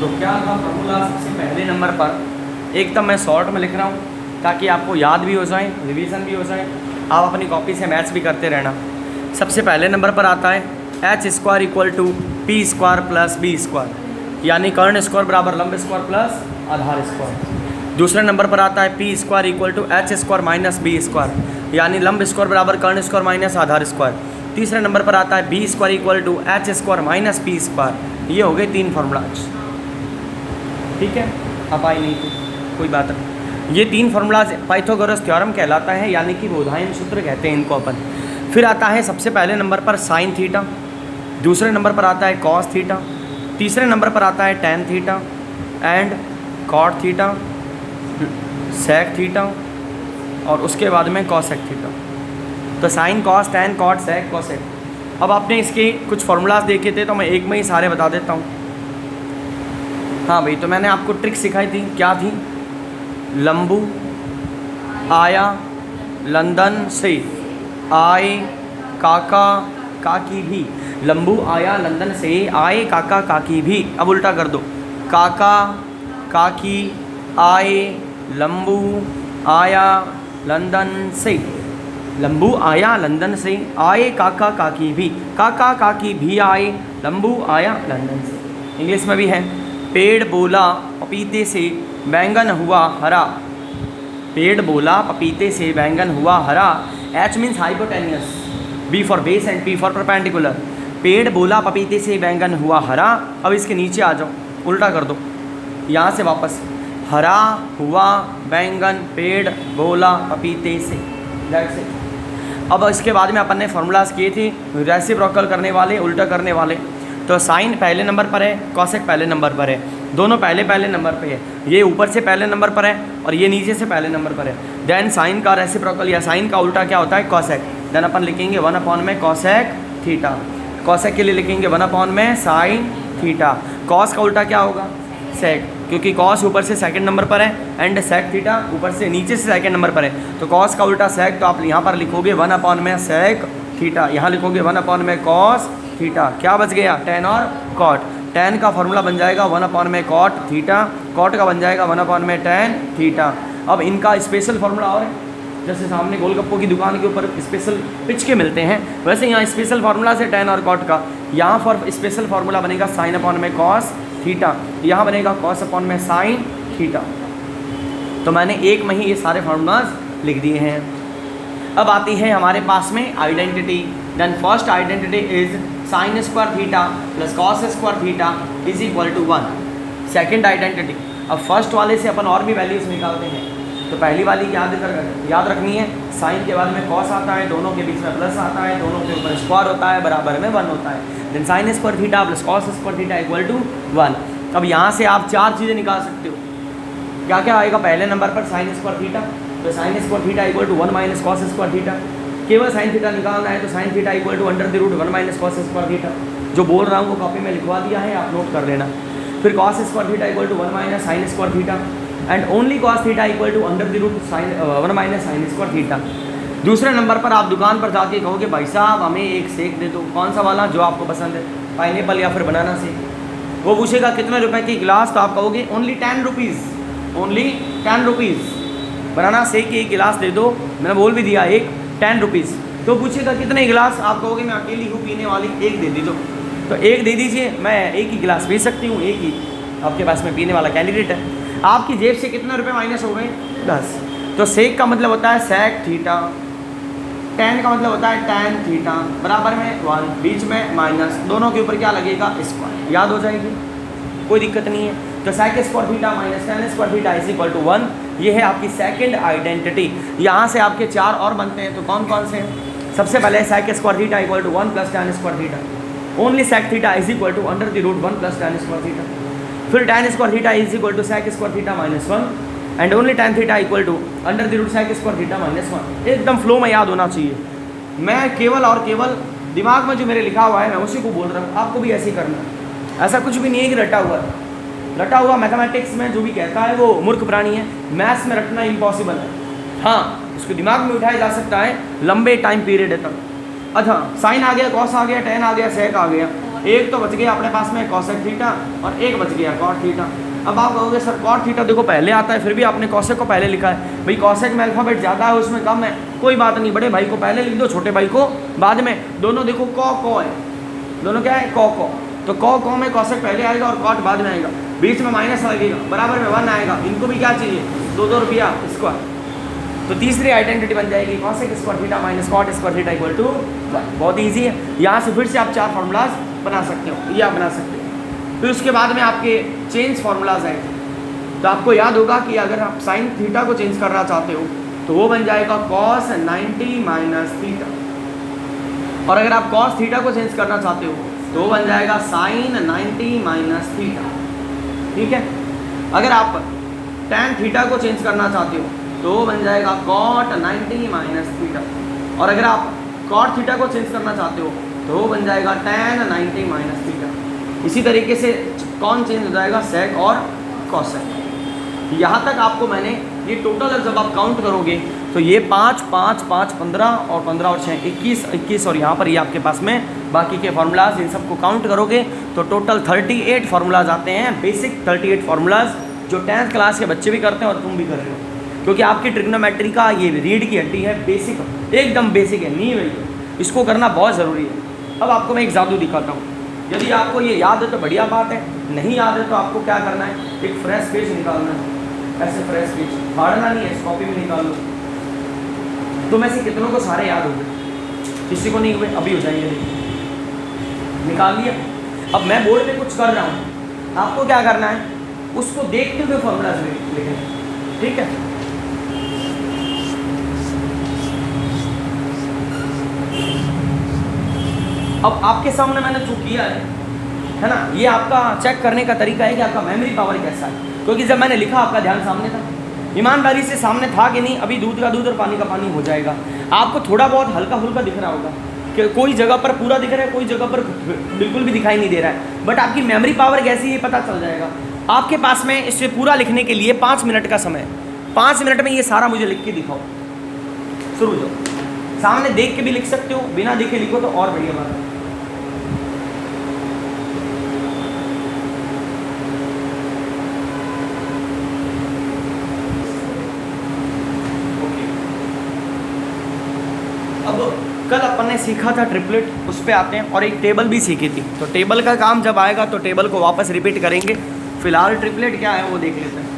तो क्या था फॉर्मूला सबसे पहले नंबर पर, एक तो मैं शॉर्ट में लिख रहा हूँ ताकि आपको याद भी हो जाए, रिवीजन भी हो जाए, आप अपनी कॉपी से मैथ्स भी करते रहना। सबसे पहले नंबर पर आता है H square equal to P square plus B square, यानी कर्ण स्क्वायर बराबर लंब स्क्वायर प्लस आधार स्क्वायर। दूसरे नंबर पर आता है P square equal to H square minus B square, यानी लंब स्क्वायर बराबर कर्ण स्क्वायर माइनस आधार स्क्वायर। तीसरे नंबर पर आता है B square equal to H square minus P square. ये हो गए 3 फार्मूलाज, ठीक है। अब आई नहीं थी कोई बात नहीं, ये 3 फार्मूलाज पाइथागोरस थ्योरम कहलाता है, यानी कि बोधायन सूत्र कहते हैं इनको अपन। फिर आता है सबसे पहले नंबर पर साइन थीटा, दूसरे नंबर पर आता है कॉस थीटा, तीसरे नंबर पर आता है tan theta and cot theta, sec theta और उसके बाद में कॉसेक थीटा। तो sine cos tan cot sec cosec. अब आपने इसके कुछ फार्मूलाज देखे थे तो मैं एक में ही सारे बता देता हूँ। हाँ भाई, तो मैंने आपको ट्रिक सिखाई थी, क्या थी? लंबू आया लंदन से, आए काका काकी भी। लंबू आया लंदन से, आए काका काकी भी। अब उल्टा कर दो, काका काकी आए, लंबू आया लंदन से। लंबू आया लंदन से, आए काका काकी भी, काका काकी भी आए, लंबू आया लंदन से। इंग्लिश में भी है, पेड़ बोला पपीते से बैंगन हुआ हरा। पेड़ बोला पपीते से बैंगन हुआ हरा। H means hypotenuse, B for base and P for perpendicular. पेड़ बोला पपीते से बैंगन हुआ हरा। अब इसके नीचे आ जाओ, उल्टा कर दो, यहाँ से वापस, हरा हुआ बैंगन पेड़ बोला पपीते से। That's it. अब इसके बाद में अपन ने फार्मूलाज किए थे रेसिप्रोकल करने वाले, उल्टा करने वाले। तो साइन पहले नंबर पर है, कॉसेक पहले नंबर पर है, दोनों पहले पहले नंबर पे है। ये ऊपर से पहले नंबर पर है और ये नीचे से पहले नंबर पर है। देन साइन का रेसिप्रोकल या साइन का उल्टा क्या होता है? कॉसेक। देन अपन लिखेंगे 1 में कॉसेक थीटा। कॉसेक के लिए लिखेंगे 1 में साइन थीटा। कॉस का उल्टा क्या होगा? सेक, क्योंकि कॉस ऊपर से सेकंड नंबर पर है एंड सेक थीटा ऊपर से नीचे से सेकंड नंबर पर है। तो कॉस का उल्टा सेक, तो आप यहाँ पर लिखोगे 1 में सेक थीटा, यहाँ लिखोगे 1 में कॉस थीटा। क्या बच गया? टेन और कॉट। टेन का फॉर्मूला बन जाएगा 1 में कॉट थीटा, कॉट का बन जाएगा 1 में टेन थीटा। अब इनका स्पेशल फार्मूला और है, जैसे सामने गोलगप्पों की दुकान के ऊपर स्पेशल पिच के मिलते हैं, वैसे यहाँ स्पेशल फार्मूला से टेन और कॉट का। यहाँ फॉर स्पेशल फार्मूला बनेगा साइन अपॉन में कॉस थीटा, यहाँ बनेगा कॉस अपॉन में साइन थीटा। तो मैंने एक में ही ये सारे फार्मूलाज लिख दिए हैं। अब आती है हमारे पास में identity. Then first identity is sine square theta plus cos square theta is equal to 1। Second identity, अब फर्स्ट वाले से अपन और भी वैल्यूज निकालते हैं। तो पहली वाली याद रखनी है, साइन के बाद में कॉस आता है, दोनों के बीच में प्लस आता है, दोनों के ऊपर स्क्वायर होता है, बराबर में 1 होता है। Then sine square theta plus cos square theta equal to 1। अब यहाँ से आप 4 चीज़ें निकाल सकते हो। क्या क्या आएगा पहले नंबर पर? साइन स्क्वायर थीटा, तो sine square theta equal to 1 minus cos square theta. केवल साइन थीटा निकालना है तो sine theta equal to √1 minus cos square theta. जो बोल रहा हूँ वो कॉपी में लिखवा दिया है, आप नोट कर लेना। फिर cos square theta equal to 1 minus sine square theta and only cos theta equal to √1 minus sine square theta. दूसरे नंबर पर आप दुकान पर जाके कहोगे भाई साहब हमें एक शेक दे दो, कौन सा वाला जो आपको पसंद है, पाइनएप्पल या फिर बनाना शेक। वो पूछेगा कितने रुपए की गिलास, तो आप कहोगे only 10 rupees, only 10 rupees. Banana shake की एक गिलास दे दो, मैंने बोल भी दिया एक 10 रुपीज़। तो पूछेगा कितने गिलास, आप कहोगे मैं अकेली हूँ पीने वाली, एक दे दीजिए। तो एक दे दीजिए, मैं एक ही गिलास पी सकती हूँ, एक ही आपके पास में पीने वाला कैंडिडेट है। आपकी जेब से कितने रुपए माइनस हो गए? 10। तो सेक का मतलब होता है सेक थीटा, टेन का मतलब होता है टेन थीटा, बराबर में 1, बीच में माइनस, दोनों के ऊपर क्या लगेगा? स्क्वायर। याद हो जाएगी, कोई दिक्कत नहीं है। तो sec square theta minus tan square theta is equal to 1। ये है आपकी सेकंड आइडेंटिटी। यहाँ से आपके 4 और बनते हैं, तो कौन कौन से हैं? सबसे पहले sec square theta equal to 1 plus tan square theta. Only sec theta is equal to √1 plus tan square theta. फिर tan square theta is equal to sec square theta minus 1 and only tan theta equal to √sec square theta minus 1। एकदम flow में याद होना चाहिए। मैं केवल और केवल दिमाग में जो मेरे लिखा हुआ है मैं उसी को बोल रहा हूँ, आपको भी ऐसे ही करना है। ऐसा कुछ भी नहीं है कि रटा हुआ मैथमेटिक्स में जो भी कहता है वो मूर्ख प्राणी है। मैथ्स में रटना इम्पॉसिबल है। हाँ, उसको दिमाग में उठाया जा सकता है लंबे टाइम पीरियड तक। अच्छा, साइन आ गया, कॉस आ गया, टेन आ गया, सेक आ गया, एक तो बच गया अपने पास में कॉसेक थीटा और एक बच गया कॉट थीटा। अब आप कहोगे सर कॉट थीटा देखो पहले आता है, फिर भी आपने कॉसेक को पहले लिखा है। भाई कॉसेक में अल्फाबेट ज़्यादा है उसमें कम है, कोई बात नहीं, बड़े भाई को पहले लिख दो, छोटे भाई को बाद में। दोनों देखो कॉ है, दोनों क्या है कॉ, तो कॉ में कॉसेक पहले आएगा और कॉट बाद में आएगा, बीच में माइनस लगेगा, बराबर में 1 आएगा। इनको भी क्या चाहिए 2 रुपया स्क्वायर। तो तीसरी आइडेंटिटी बन जाएगी cosec square theta minus cot square theta equal to 1। बहुत ईजी है। यहाँ से फिर से आप 4 फार्मूलाज बना सकते हो, ये आप बना सकते हो। फिर उसके बाद में आपके चेंज फार्मूलाज हैं। तो आपको याद होगा कि अगर आप साइन थीटा को चेंज करना चाहते हो तो वो बन जाएगा कॉस 90 माइनस थीटा, और अगर आप कॉस थीटा को चेंज करना चाहते हो तो वो बन जाएगा साइन 90 माइनस थीटा। ठीक है, अगर आप टैन थीटा को चेंज करना चाहते हो तो वो बन जाएगा कॉट 90 माइनस थीटा, और अगर आप कॉट थीटा को चेंज करना चाहते हो तो वो बन जाएगा टैन 90 माइनस थीटा। इसी तरीके से कौन चेंज हो जाएगा सेक और कॉसेक। यहाँ तक आपको मैंने ये टोटल जब आप काउंट करोगे तो ये 5 5 5 15 और 15 और 6 21 और यहाँ पर ये आपके पास में बाकी के फार्मूलाज, इन सबको काउंट करोगे तो टोटल 38 फार्मूलाज आते हैं, बेसिक 38 फार्मूलाज जो 10th क्लास के बच्चे भी करते हैं और तुम भी कर रहे हो, क्योंकि आपकी ट्रिग्नोमेट्री का ये रीढ़ की हड्डी है, बेसिक एकदम बेसिक है, नींव है, इसको करना बहुत ज़रूरी है। अब आपको मैं एक जादू दिखाता हूँ। यदि आपको ये याद है तो बढ़िया बात है, नहीं याद है तो आपको क्या करना है, एक फ्रेश पेज निकालना है, ऐसे फ्रेश पेज फाड़ना नहीं है, इस कॉपी में निकाल लो। तो में से कितनों को सारे याद हो गए, किसी को नहीं हुए, अभी हो जाएंगे, निकाल लिया। अब मैं बोर्ड पे कुछ कर रहा हूँ, आपको क्या करना है, उसको देखते हुए फॉर्मूला लिखें। ठीक है, अब आपके सामने मैंने जो किया है ना, ये आपका चेक करने का तरीका है कि आपका मेमोरी पावर कैसा है। क्योंकि जब मैंने लिखा आपका ध्यान सामने था, ईमानदारी से सामने था कि नहीं, अभी दूध का दूध और पानी का पानी हो जाएगा। आपको थोड़ा बहुत हल्का फुल्का दिख रहा होगा कि कोई जगह पर पूरा दिख रहा है, कोई जगह पर बिल्कुल भी दिखाई नहीं दे रहा है, बट आपकी मेमोरी पावर कैसी है ये पता चल जाएगा। आपके पास में इसे पूरा लिखने के लिए 5 मिनट का समय, 5 मिनट में ये सारा मुझे लिख के दिखाओ। शुरू हो, सामने देख के भी लिख सकते हो, बिना देखे लिखो तो और बढ़िया बात है। अब कल अपन ने सीखा था ट्रिपलेट, उस पर आते हैं, और एक टेबल भी सीखी थी। तो टेबल का काम जब आएगा तो टेबल को वापस रिपीट करेंगे। फिलहाल ट्रिपलेट क्या है वो देख लेते हैं।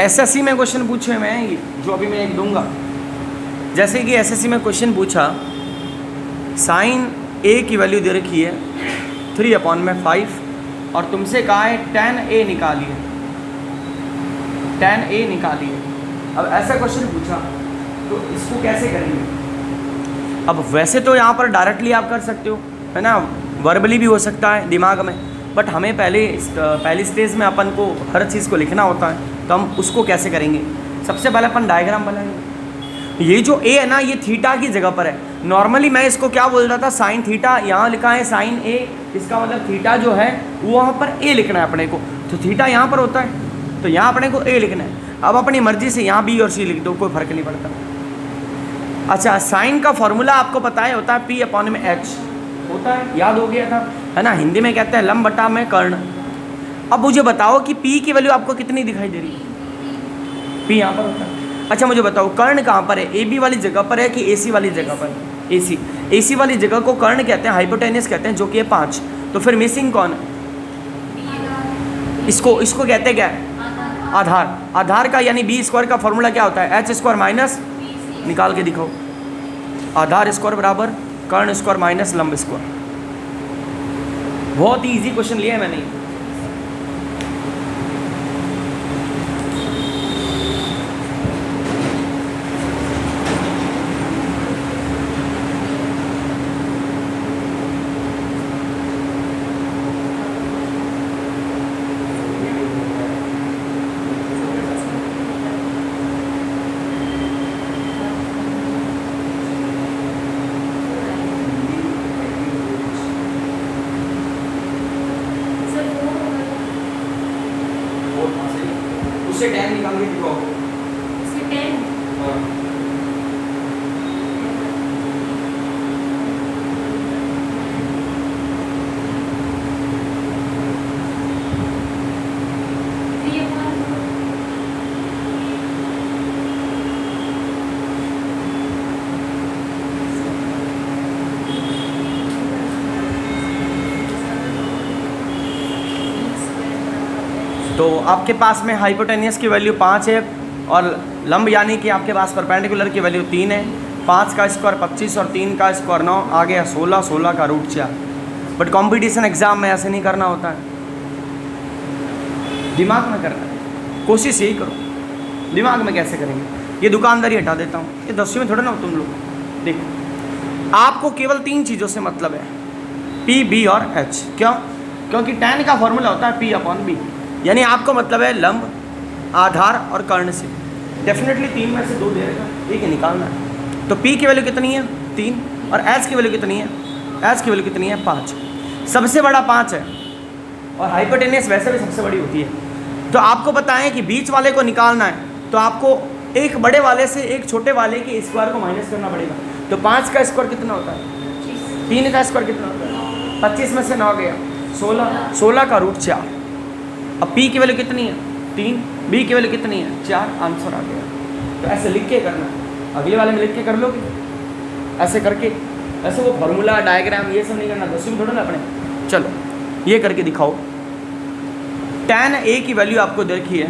एसएससी में क्वेश्चन पूछे मैं, जो अभी मैं एक दूंगा, जैसे कि एसएससी में क्वेश्चन पूछा, साइन ए की वैल्यू दे रखी है 3/5 और तुमसे कहा है tan a निकालिए, tan a निकालिए। अब ऐसा क्वेश्चन पूछा तो इसको कैसे करेंगे। अब वैसे तो यहाँ पर डायरेक्टली आप कर सकते हो, है ना, वर्बली भी हो सकता है दिमाग में, बट हमें पहली स्टेज में अपन को हर चीज़ को लिखना होता है, तो हम उसको कैसे करेंगे। सबसे पहले अपन डायग्राम बनाएंगे। ये जो ए है ना, ये थीटा की जगह पर है। नॉर्मली मैं इसको क्या बोलता था, साइन थीटा, यहाँ लिखा है साइन ए, इसका मतलब थीटा जो है वो वहाँ पर ए लिखना है अपने को, तो थीटा यहाँ पर होता है, तो यहाँ अपने को ए लिखना है। अब अपनी मर्जी से यहाँ बी और सी लिख दो, कोई फर्क नहीं पड़ता। अच्छा, साइन का फॉर्मूला आपको पता है, होता है P/H होता है, याद हो गया था, है ना। हिंदी में कहते हैं लंब बटा में कर्ण। अब मुझे बताओ कि P की वैल्यू आपको कितनी दिखाई दे रही है, P यहाँ पर होता है। अच्छा मुझे बताओ कर्ण कहाँ पर है, AB वाली जगह पर है कि AC वाली जगह पर है। AC वाली जगह को कर्ण कहते हैं, हाइपोटेनस कहते हैं, जो कि है 5। तो फिर मिसिंग कौन है, इसको कहते हैं क्या है, आधार। आधार का यानी B² का फॉर्मूला क्या होता है, H² माइनस, निकाल के दिखाओ, आधार स्क्वायर बराबर कर्ण स्क्वायर माइनस लंब स्क्वायर। बहुत ही इजी क्वेश्चन लिया है मैंने। सर तो आपके पास में हाइपोटेनियस की वैल्यू 5 है और लंब यानी कि आपके पास परपेंडिकुलर की वैल्यू 3 है। 5 का स्क्वायर 25 और 3 का स्क्वायर 9, आ गया 16, 16 का रूट 4। बट कंपटीशन एग्जाम में ऐसे नहीं करना होता है, दिमाग में करना है। कोशिश यही करो, दिमाग में कैसे करेंगे। ये दुकानदारी हटा देता हूँ, ये 10वीं में थोड़ा ना हो तुम लोग। देखो आपको केवल 3 चीज़ों से मतलब है, P, B और H। क्यों? क्योंकि tan का फॉर्मूला होता है P/B, यानी आपको मतलब है लंब, आधार और कर्ण से। डेफिनेटली 3 में से 2 दे देगा, एक ही निकालना है। तो P की वैल्यू कितनी है? 3। और H की वैल्यू कितनी है? H की वैल्यू कितनी है? 5। सबसे बड़ा 5 है और हाइपोटेनियस वैसे भी सबसे बड़ी होती है। तो आपको पता है कि बीच वाले को निकालना है, तो आपको एक बड़े वाले से एक छोटे वाले के स्क्वायर को माइनस करना पड़ेगा। तो 5 का स्क्वायर कितना होता है? 3 का स्क्वायर कितना होता है? 25 में से 9 गया 16, 16 का रूट 4। अब P की वैल्यू कितनी है? 3। B की वैल्यू कितनी है? 4। आंसर आ गया। तो ऐसे लिख के करना, अगले वाले में लिख के कर लोगे ऐसे करके। ऐसे वो फार्मूला डायग्राम ये सब नहीं करना, 10वीं थोड़ा ना अपने। चलो ये करके दिखाओ। tan A की वैल्यू आपको देखी है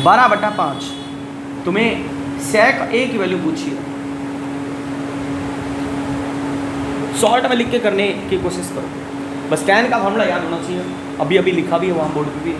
12/5। तुम्हें sec A की वैल्यू पूछी है, शॉर्ट में लिख के करने की कोशिश करो। बस tan का फार्मूला याद होना चाहिए, अभी अभी लिखा भी है वहाँ बोर्ड पे भी।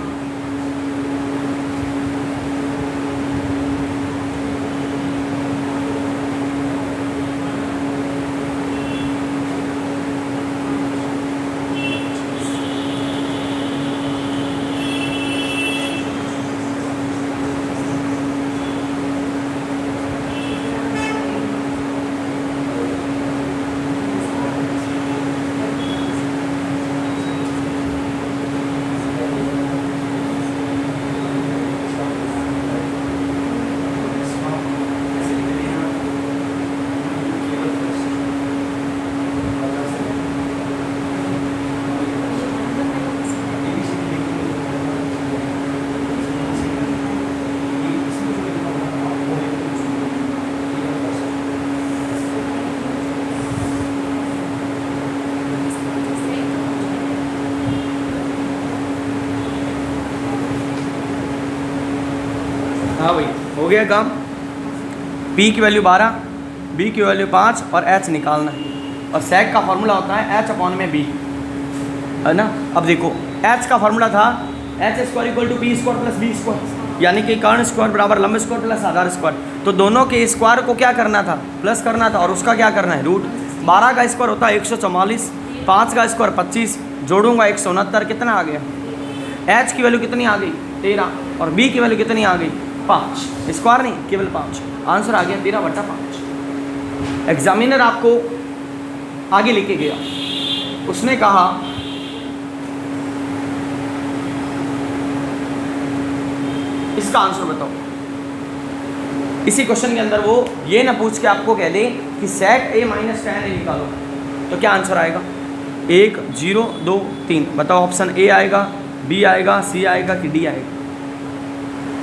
हाँ भाई हो गया काम। P की वैल्यू 12, B की वैल्यू 5 और H निकालना है। और sec का फार्मूला होता है H/B, है ना। अब देखो H का फार्मूला था H² = P² + B², यानी कि कर्ण स्क्वायर बराबर लंब स्क्वायर प्लस आधार स्क्वायर। तो दोनों के स्क्वायर को क्या करना था? प्लस करना था। और उसका क्या करना है? रूट। 12 का स्क्वायर होता है 144, 5 का स्क्वायर 25, जोड़ूंगा 169। कितना आ गया? H की वैल्यू कितनी आ गई? 13। और B की वैल्यू कितनी आ गई? 5। स्क्वायर नहीं, केवल 5। आंसर आ गया 13/5। एग्जामिनर आपको आगे लेके गया, उसने कहा इसका आंसर बताओ। इसी क्वेश्चन के अंदर वो ये ना पूछ के आपको कह दे कि sec A - tan A निकालो, तो क्या आंसर आएगा? 1 0 2 3। बताओ ऑप्शन A आएगा, B आएगा, C आएगा कि D आएगा?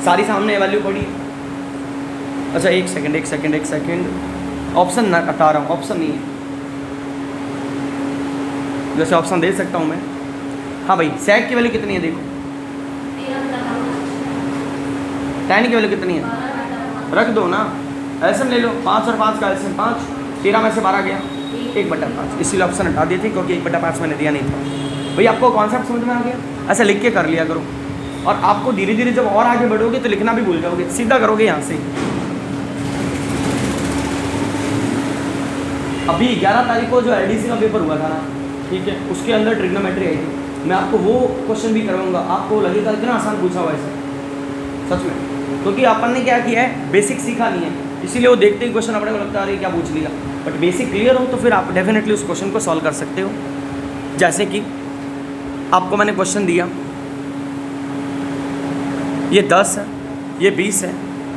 सारी सामने वैल्यू पड़ी। अच्छा एक सेकंड, ऑप्शन ना हटा रहा हूँ, ऑप्शन नहीं है। जैसे ऑप्शन दे सकता हूँ मैं। हाँ भाई sec की वैल्यू कितनी है? देखो tan की वैल्यू कितनी है? रख दो ना, एल्सियम ले लो। 5 और 5 का एल्सियम 5, 13 में से 12 गया 1/5। इसीलिए ऑप्शन हटा दिए थे क्योंकि 1/5 मैंने दिया नहीं था। भाई आपको कॉन्सेप्ट समझ में आ गया? ऐसा लिख के कर लिया करो। और आपको धीरे धीरे जब और आगे बढ़ोगे तो लिखना भी भूल जाओगे, सीधा करोगे यहाँ से। अभी 11 तारीख को जो LDC का पेपर हुआ था ना, ठीक है, उसके अंदर ट्रिग्नोमेट्री आई थी। मैं आपको वो क्वेश्चन भी करवाऊंगा, आपको लगेगा इतना आसान पूछा हुआ है सच में। क्योंकि अपन ने क्या किया है, बेसिक सीखा नहीं है, इसीलिए वो देखते ही क्वेश्चन अपने को लगता है क्या पूछ लिया। बट बेसिक क्लियर हो तो फिर आप डेफिनेटली उस क्वेश्चन को सॉल्व कर सकते हो। जैसे कि आपको मैंने क्वेश्चन दिया, ये 10 है, ये 20 है,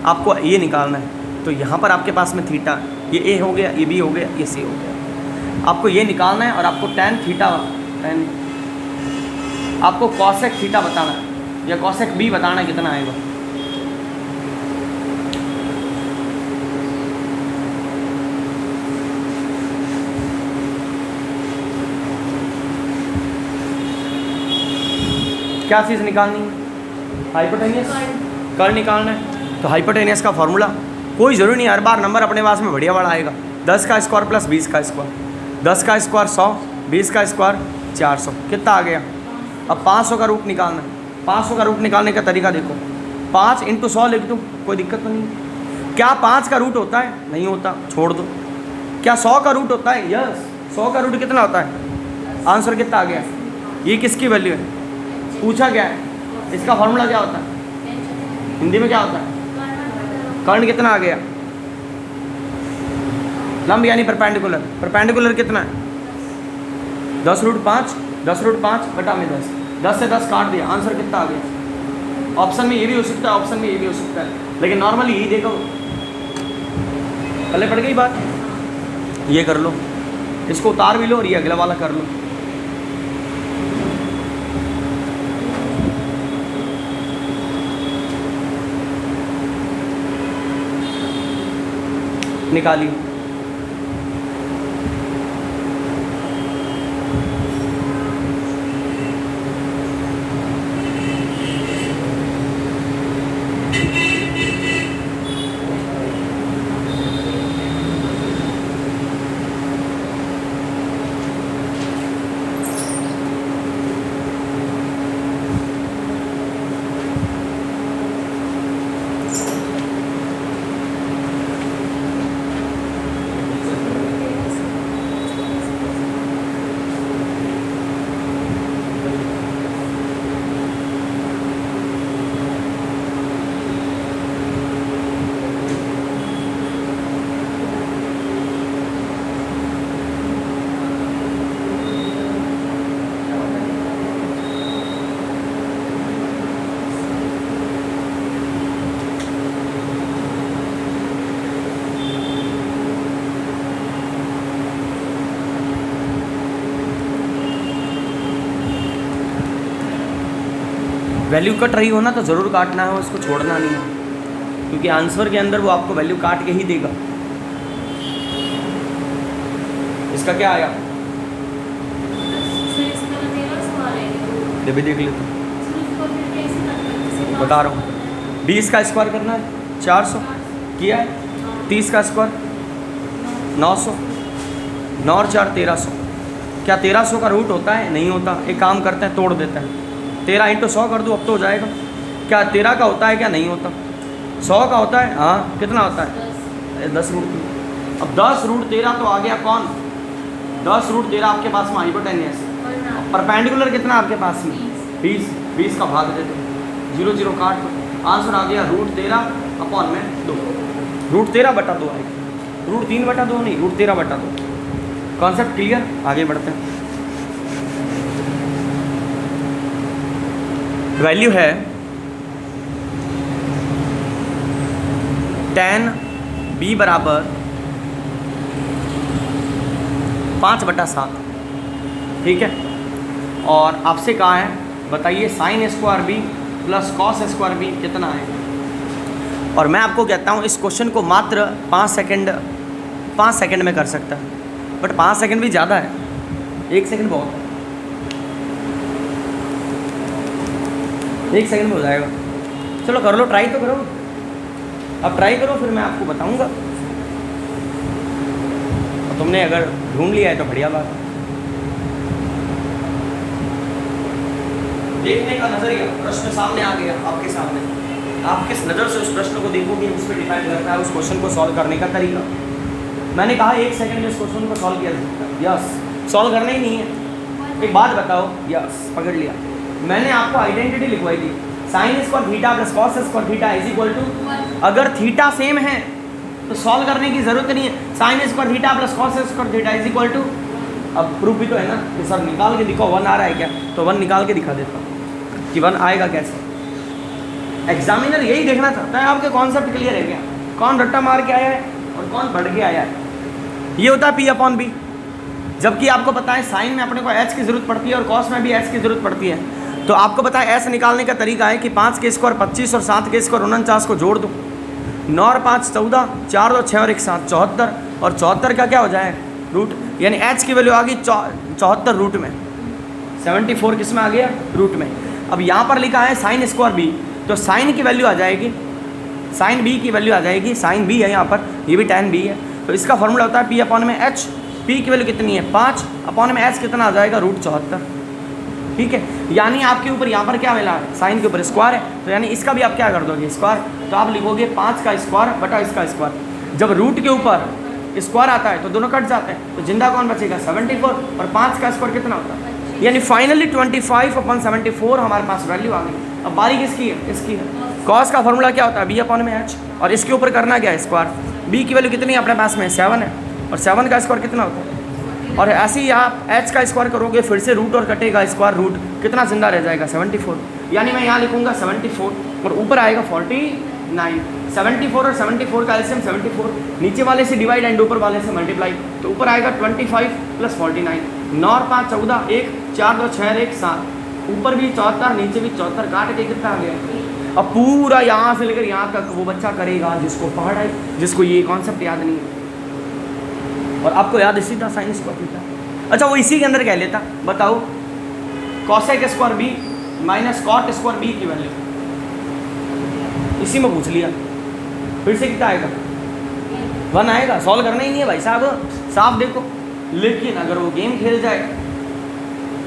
आपको ये निकालना है। तो यहाँ पर आपके पास में थीटा, ये A हो गया, ये B हो गया, ये C हो गया। आपको ये निकालना है और आपको tan आपको cosec थीटा बताना है या cosec B बताना है कितना आएगा। क्या चीज़ निकालनी है? हाइपोटेनियस कर्ल निकालना है। तो हाइपोटेनियस का फॉर्मूला कोई ज़रूरी नहीं, हर बार नंबर अपने पास में बढ़िया बड़ा आएगा। 10 का स्क्वायर प्लस 20 का स्क्वायर, 10 का स्क्वायर 100, 20 का स्क्वायर 400, कितना आ गया? अब 500 का रूट निकालना है। 500 का रूट निकालने का तरीका देखो, 5 × 100 लिख दूँ, कोई दिक्कत तो नहीं। क्या 5 का रूट होता है? नहीं होता, छोड़ दो। क्या 100 का रूट होता है? यस। 100 का रूट कितना होता है? आंसर कितना आ गया? ये किसकी वैल्यू है? पूछा क्या है? इसका फॉर्मूला क्या होता है? हिंदी में क्या होता है? कर्ण कितना आ गया? लंब यानी परपेंडिकुलर। परपेंडिकुलर कितना है? 10√5, 10√5 बटा में 10, 10 से 10 काट दिया, आंसर कितना आ गया? ऑप्शन में ये भी हो सकता है, ऑप्शन में ये भी हो सकता है, लेकिन नॉर्मली यही देखो। पहले पड़ गई बात, ये कर लो, इसको उतार भी लो और ये अगला वाला कर लो। निकालिए। वैल्यू कट रही हो ना तो ज़रूर काटना है, उसको छोड़ना नहीं है, क्योंकि आंसर के अंदर वो आपको वैल्यू काट के ही देगा। इसका क्या आया? भी देख लेते बता रहा हूँ। 20 का स्क्वायर करना है 400 किया है, 30 का स्क्वायर 900, 9 और 4 1300। क्या 1300 का रूट होता है? नहीं होता। एक काम करते हैं, तोड़ देते हैं, 13 × 100 कर दो, अब तो हो जाएगा। क्या 13 का होता है? क्या नहीं होता? 100 का होता है? हाँ, कितना होता है? 10√3। अब 10√13 तो आ गया कौन? 10√13 आपके पास में हाइपोटेनियस। परपेंडिकुलर कितना आपके पास में? 20। 20 का भाग देते, 0 0 काट दो, आंसर आ गया √13/2। √13/2 आएगा, √3/2 नहीं, √13/2। Concept clear? आगे बढ़ते हैं। वैल्यू है tan b बराबर 5/7, ठीक है। और आपसे कहा है बताइए sin² b plus cos² b कितना है। और मैं आपको कहता हूँ इस क्वेश्चन को मात्र 5 सेकंड में कर सकता है, बट 5 सेकंड भी ज़्यादा है, 1 सेकंड बहुत है। 1 सेकंड में हो जाएगा। चलो कर लो, ट्राई तो करो। अब ट्राई करो, फिर मैं आपको बताऊंगा। और तुमने अगर ढूंढ लिया है तो बढ़िया बात है। देखने का नजरिया, प्रश्न सामने आ गया आपके सामने, आप किस नज़र से उस प्रश्न को देखोगे उस पर डिपेंड करता है उस क्वेश्चन को सॉल्व करने का तरीका। मैंने कहा 1 सेकंड में इस क्वेश्चन को सॉल्व किया जा सकता है। यस, सॉल्व करना ही नहीं है। एक बात बताओ, यस पकड़ लिया। मैंने आपको आइडेंटिटी लिखवाई थी, sin² θ plus cos² θ is equal to, अगर थीटा सेम है तो सॉल्व करने की जरूरत नहीं है। sin² θ plus cos² θ is equal to, अब प्रूफ भी तो है ना कि सर निकाल के दिखाओ 1 आ रहा है क्या, तो 1 निकाल के दिखा देता हूँ कि 1 आएगा कैसे। एग्जामिनर यही देखना चाहता है आपके कॉन्सेप्ट क्लियर है क्या, कौन रट्टा मार के आया है और कौन बढ़ के आया है। ये होता है P/B। जबकि आपको पता है साइन में अपने को h की जरूरत पड़ती है और कॉस में भी h की जरूरत पड़ती है। तो आपको पता है s निकालने का तरीका है कि 5 के स्क्वायर 25 और 7 के स्क्वायर 49 को जोड़ दो, 9 और 5 14, 4 और 6 और 1 7 74, और 74 का क्या हो जाए रूट, यानी h की वैल्यू आ गई 74 रूट में, 74 किस में आ गया रूट में। अब यहाँ पर लिखा है साइन स्क्वायर बी, तो साइन की वैल्यू आ जाएगी, साइन बी की वैल्यू आ जाएगी, साइन बी है यहाँ पर, ये भी tan बी है, तो इसका फॉर्मूला होता है पी अपॉन में एच। पी की वैल्यू कितनी है 5 अपॉन में एच कितना आ जाएगा √74। ठीक है, यानी आपके ऊपर यहाँ पर क्या मिला है, साइन के ऊपर स्क्वायर है, तो यानी इसका भी आप क्या कर दोगे स्क्वायर, तो आप लिखोगे 5 का स्क्वायर बटा इसका स्क्वायर। जब रूट के ऊपर स्क्वायर आता है तो दोनों कट जाते हैं, तो जिंदा कौन बचेगा 74, और 5 का स्क्वायर कितना होता है, यानी फाइनली 25/74 हमारे पास वैल्यू आ गई। अब बारी किसकी है, इसकी है। कॉस का फॉर्मूला क्या होता है बी अपॉन में एच, और इसके ऊपर करना क्या है स्क्वायर। बी की वैल्यू कितनी है अपने पास में 7 है, और 7 का स्क्वायर कितना होता है, और ऐसे ही आप एच का स्क्वायर करोगे फिर से रूट और कटेगा स्क्वायर रूट, कितना जिंदा रह जाएगा 74, यानी मैं यहाँ लिखूँगा 74 और ऊपर आएगा 49। 74 और 74 का एलसीएम 74, नीचे वाले से डिवाइड एंड ऊपर वाले से मल्टीप्लाई, तो ऊपर आएगा 25 + 49, 9 और 5 14, 1 4 2 6 1 7, ऊपर भी 74 नीचे भी 74, काट के कितना आ गया। अब पूरा यहाँ से लेकर यहाँ तक वो बच्चा करेगा जिसको पढ़ा है, जिसको ये कॉन्सेप्ट याद नहीं है, और आपको याद इसी था साइन स्क्वायर थीटा। अच्छा वो इसी के अंदर कह लेता, बताओ cosec square B minus cot square B की वैल्यू, इसी में पूछ लिया, फिर से कितना आएगा 1 आएगा। सॉल्व करना ही नहीं है भाई साहब, साफ देखो, लेकिन अगर वो गेम खेल जाए,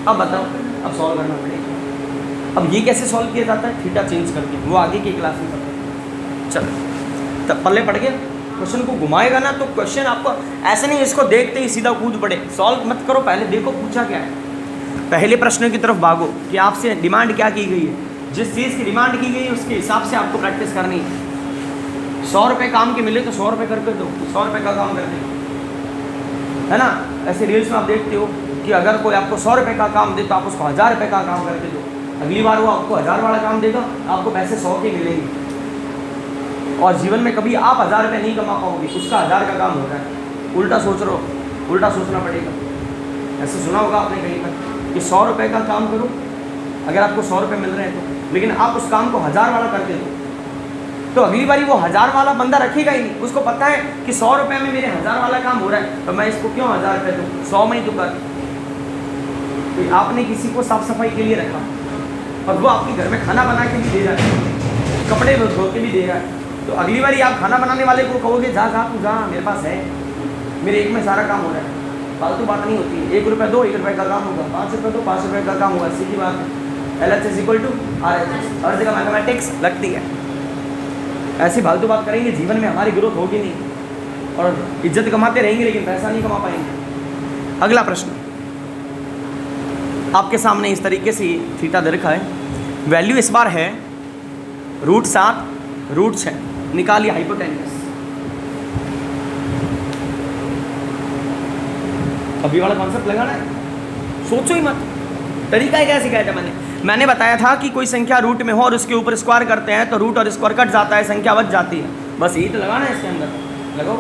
अब बताओ, अब सॉल्व करना पड़ेगा। अब ये कैसे सॉल्व किया जाता है, थीटा चेंज करके, वो आगे की क्लास में करते। चलो तब पल्ले पड़ गया, क्वेश्चन को घुमाएगा ना तो क्वेश्चन आपको ऐसे नहीं इसको देखते ही सीधा कूद पड़े, सॉल्व मत करो, पहले देखो पूछा क्या है, पहले प्रश्न की तरफ भागो कि आपसे डिमांड क्या की गई है, जिस चीज़ की डिमांड की गई है उसके हिसाब से आपको प्रैक्टिस करनी है। 100 रुपये काम के मिले तो 100 रुपये करके दो, 100 रुपये का काम करके दो, है ना। ऐसे रील्स में आप देखते हो कि अगर कोई आपको 100 रुपये का काम दे तो आप उसको 1000 रुपये का काम करके दो, अगली बार वो आपको 1000 वाला काम देगा, आपको पैसे 100 के मिलेंगे, और जीवन में कभी आप 1000 रुपये नहीं कमा पाओगे, उसका 1000 का काम हो रहा है। उल्टा सोच रहे हो, उल्टा सोचना पड़ेगा। ऐसे सुना होगा आपने कहीं पर कि 100 रुपये का काम करो, अगर आपको 100 रुपये मिल रहे हैं तो, लेकिन आप उस काम को 1000 वाला करके दो, तो अगली बारी वो 1000 वाला बंदा रखेगा ही नहीं, उसको पता है कि 100 रुपये में मेरे 1000 वाला काम हो रहा है, तो मैं इसको क्यों 1000 रुपये दूँ, 100 में ही तो कर। तो आपने किसी को साफ सफाई के लिए रखा और वो आपके घर में खाना बना के भी दे रहा है, कपड़े धो के भी दे रहा है, तो अगली बारी आप खाना बनाने वाले को कहोगे जा तू जा, मेरे पास है, मेरे एक में सारा काम हो रहा है। फालतू बात नहीं होती है, 1 रुपये दो 1 रुपये का काम होगा, 5 रुपये दो 5 रुपये का काम होगा, सीधी बात है। LHS = RH, हर जगह मैथमेटिक्स लगती है। ऐसी फालतू बात करेंगे जीवन में हमारी ग्रोथ होगी नहीं, और इज्जत कमाते रहेंगे लेकिन पैसा नहीं कमा पाएंगे। अगला प्रश्न आपके सामने इस तरीके से थीटा दे रखा है, वैल्यू इस बार है √7 √6, निकालिए हाइपोटेन्यूस। अभी वाला कॉन्सेप्ट लगाना है, सोचो ही मत। तरीका क्या सिखाया था मैंने बताया था कि कोई संख्या रूट में हो और उसके ऊपर स्क्वायर करते हैं तो रूट और स्क्वायर कट जाता है, संख्या बच जाती है, बस यही तो लगाना है इसके अंदर, लगाओ।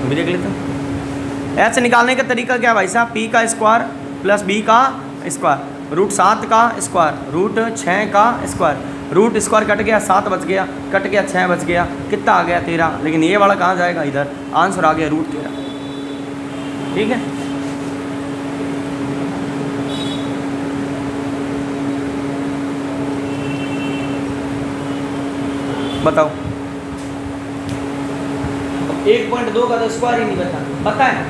अभी देख लेते हैं ऐसे निकालने का तरीका क्या भाई साहब, p का स्क्वायर प्लस b का स्क्वायर, √7 का स्क्वायर √6 का स्क्वायर, रूट स्क्वायर कट गया 7 बच गया, कट गया 6 बच गया, कितना आ गया 13, लेकिन ये वाला कहाँ जाएगा, इधर आंसर आ गया √13। ठीक है, बताओ 1.2 का तो स्क्वायर ही नहीं बता, पता है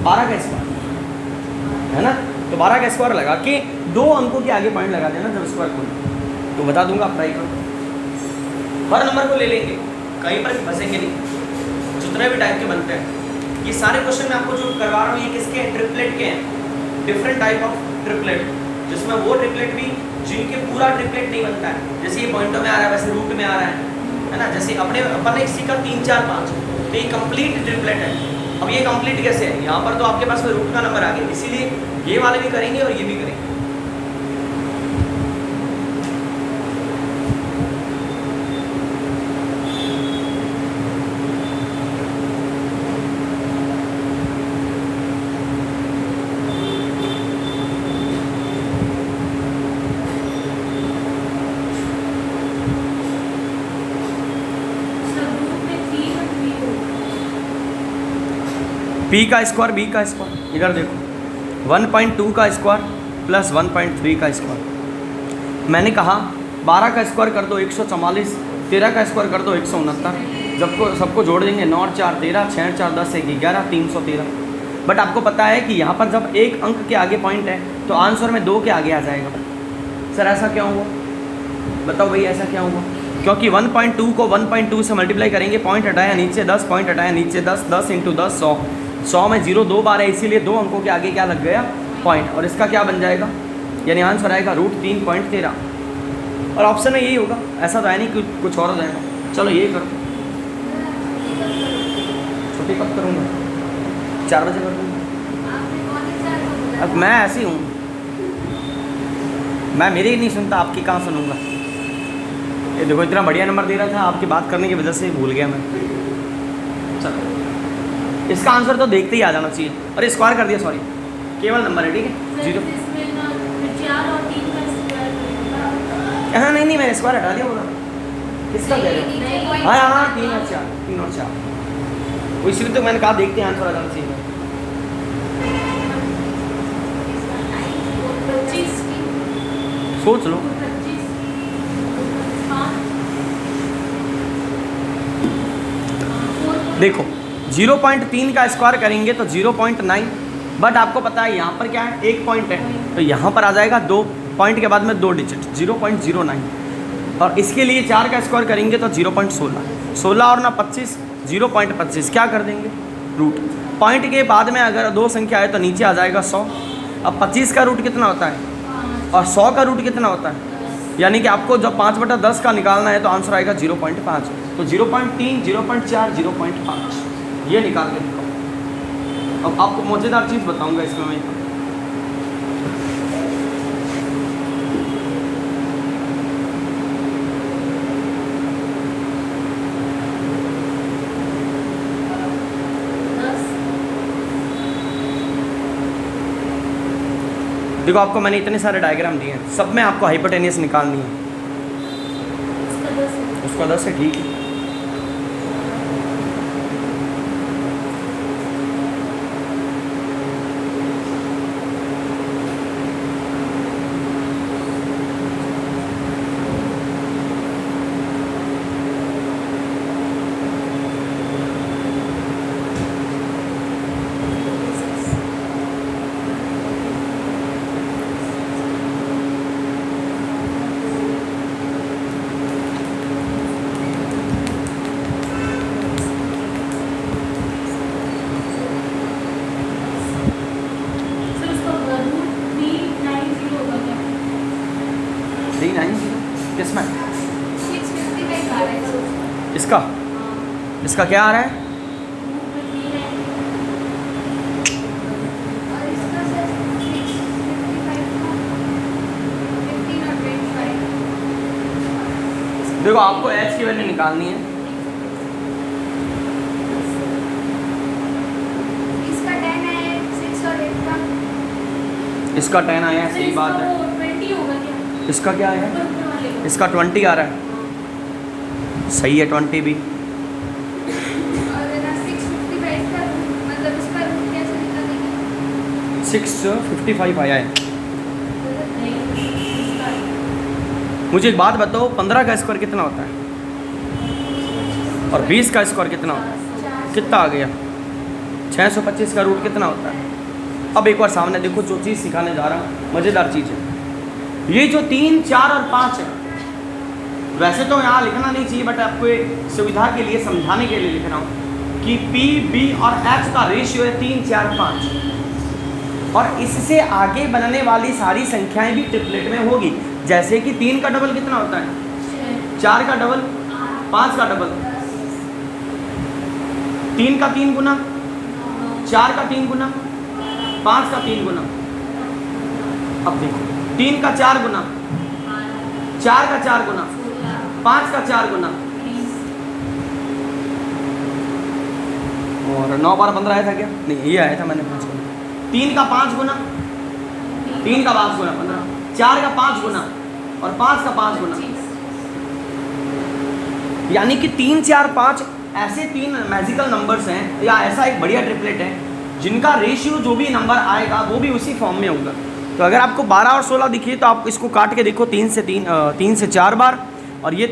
12 का स्क्वायर है ना, तो 12 का स्क्वायर लगा के 2 अंकों के आगे पॉइंट लगा देना जब स्क्वायर खोलो, तो बता दूंगा, ट्राई करो, हर नंबर को ले लेंगे, कहीं पर भी फंसेंगे नहीं, जितने भी टाइप के बनते हैं। ये सारे क्वेश्चन मैं आपको जो करवा रहा हूँ ये किसके हैं, ट्रिपलेट के हैं, डिफरेंट टाइप ऑफ ट्रिपलेट, जिसमें वो ट्रिपलेट भी जिनके पूरा ट्रिपलेट नहीं बनता है, जैसे ये पॉइंटों में आ रहा है वैसे रूट में आ रहा है ना, जैसे अपन ने सीखा 3 4 5, तो ये कंप्लीट ट्रिपलेट है। अब ये कंप्लीट कैसे है, यहाँ पर तो आपके पास में रूट का नंबर आ गया, इसीलिए ये वाले भी करेंगे और ये भी करेंगे। पी का स्क्वायर बी का स्क्वायर, इधर देखो 1.2 का स्क्वायर प्लस 1.3 का स्क्वायर। मैंने कहा 12 का स्क्वायर कर दो 144, 13 का स्क्वायर कर दो 169, जबको सबको जोड़ देंगे 9 और 4 13, 6 और 4 10 1 11 313। बट आपको पता है कि यहाँ पर जब एक अंक के आगे पॉइंट है तो आंसर में 2 के आगे आ जाएगा। सर ऐसा क्यों हुआ, बताओ भाई ऐसा क्या हुआ? क्योंकि 1.2 को 1.2 से मल्टीप्लाई करेंगे, पॉइंट हटाया नीचे 10, पॉइंट हटाया नीचे 10, 10 × 10 100, 100 में 0 2 बार है, इसीलिए 2 अंकों के आगे क्या लग गया पॉइंट, और इसका क्या बन जाएगा, यानी आंसर आएगा √3.13। और ऑप्शन में यही होगा, ऐसा तो है नहीं कि कुछ और हो जाएगा। चलो ये करो, छुट्टी कब करूँगा? 4 बजे कर दूँगा। अब मैं ऐसी हूँ, मैं मेरी ही नहीं सुनता, आपकी कहाँ सुनूंगा? ये देखो इतना बढ़िया नंबर दे रहा था, आपकी बात करने की वजह से भूल गया मैं। चलो इसका आंसर तो देखते ही आ जाना चाहिए। अरे स्क्वायर कर दिया, सॉरी केवल नंबर है, ठीक है 0। हाँ नहीं मैंने स्क्वायर हटा दिया बोला, किसका कह रहे हो? हाँ हाँ 3 और 4, 3 और 4, वो इसलिए तो मैंने कहा देखते हैं आंसर आ जाना चाहिए। सोच लो, देखो 0.3 का स्क्वायर करेंगे तो 0.9, बट आपको पता है यहाँ पर क्या है, एक पॉइंट है, तो यहाँ पर आ जाएगा 2 पॉइंट के बाद में 2 डिजिट 0.09। और इसके लिए 4 का स्क्वायर करेंगे तो 0.16, 16 और ना 25, 0.25 क्या कर देंगे रूट। पॉइंट के बाद में अगर 2 संख्या है तो नीचे आ जाएगा 100। अब 25 का रूट कितना होता है और 100 का रूट कितना होता है, यानी कि आपको जब 5/10 का निकालना है तो आंसर आएगा 0.5। तो 0.3, 0.4, 0.5 ये निकाल के दिखाओ। अब आपको मज़ेदार चीज़ बताऊंगा इसमें मैं। देखो आपको मैंने इतने सारे डायग्राम दिए हैं, सब में आपको हाइपोटेनियस निकालनी है। उसका 10 है, ठीक है। किसमें इसका इसका क्या आ रहा है? देखो आपको h की वैल्यू निकालनी है। इसका 10 है 6 और 8 का, इसका 10 आया है, सही बात है। 20 होगा क्या? इसका क्या है? इसका 20 आ रहा है, सही है 20 भी। और ना 655 का मतलब इसका रूट कैसे निकालेंगे? 655 आया है। मुझे एक बात बताओ, 15 का स्क्वायर कितना होता है और 20 का स्क्वायर कितना होता है? कितना आ गया? 625 का रूट कितना होता है? अब एक बार सामने देखो, जो चीज़ सिखाने जा रहा हूँ मज़ेदार चीज़ है। ये जो 3, 4 और 5 है, वैसे तो यहाँ लिखना नहीं चाहिए, बट आपको सुविधा के लिए समझाने के लिए लिख रहा हूँ कि P, B और H का रेशियो है 3, 4, 5, और इससे आगे बनने वाली सारी संख्याएं भी ट्रिपलेट में होगी। जैसे कि 3 का डबल कितना होता है? 4 का डबल, 5 का डबल, 3 का 3 गुना, 4 का 3 गुना, 5 का 3 गुना, अब देखो 3 का 4 गुना, 4 का 4 गुना, 5 का 4 गुना, और 9 बार 15 आया था क्या? नहीं, ये आया था मैंने 5 गुना। 3 का 5 गुना, 3 का 5 गुना 15, 4 का 5 गुना और 5 का 5 गुना, यानी कि 3 4 5 ऐसे 3 मैजिकल नंबर्स हैं, या ऐसा एक बढ़िया ट्रिपलेट है जिनका रेशियो जो भी नंबर आएगा वो भी उसी फॉर्म में होगा। तो अगर आपको 12 और 16 दिखे तो आप इसको काट के देखो, 3 से 4 बार, और ये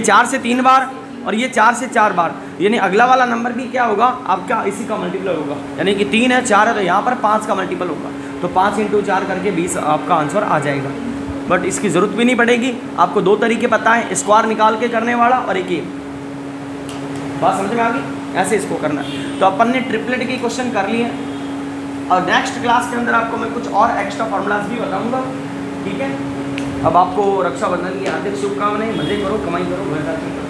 4 से 3 बार, और ये 4 से 4 बार, यानी अगला वाला नंबर भी क्या होगा आपका, इसी का मल्टीपल होगा। यानी कि 3 है 4 है तो यहाँ पर 5 का मल्टीपल होगा, तो 5 × 4 करके 20 आपका आंसर आ जाएगा। बट इसकी ज़रूरत भी नहीं पड़ेगी, आपको 2 तरीके पता है, स्क्वायर निकाल के करने वाला और एक ये। बात समझ में आ गई? ऐसे इसको करना है। तो अपन ने ट्रिपलेट के क्वेश्चन कर लिए, और नेक्स्ट क्लास के अंदर आपको मैं कुछ और एक्स्ट्रा फार्मूलाज भी बताऊंगा, ठीक है। अब आपको रक्षाबंधन की हार्दिक शुभकामनाएं, मज़े करो, कमाई करो, घर जाके करो।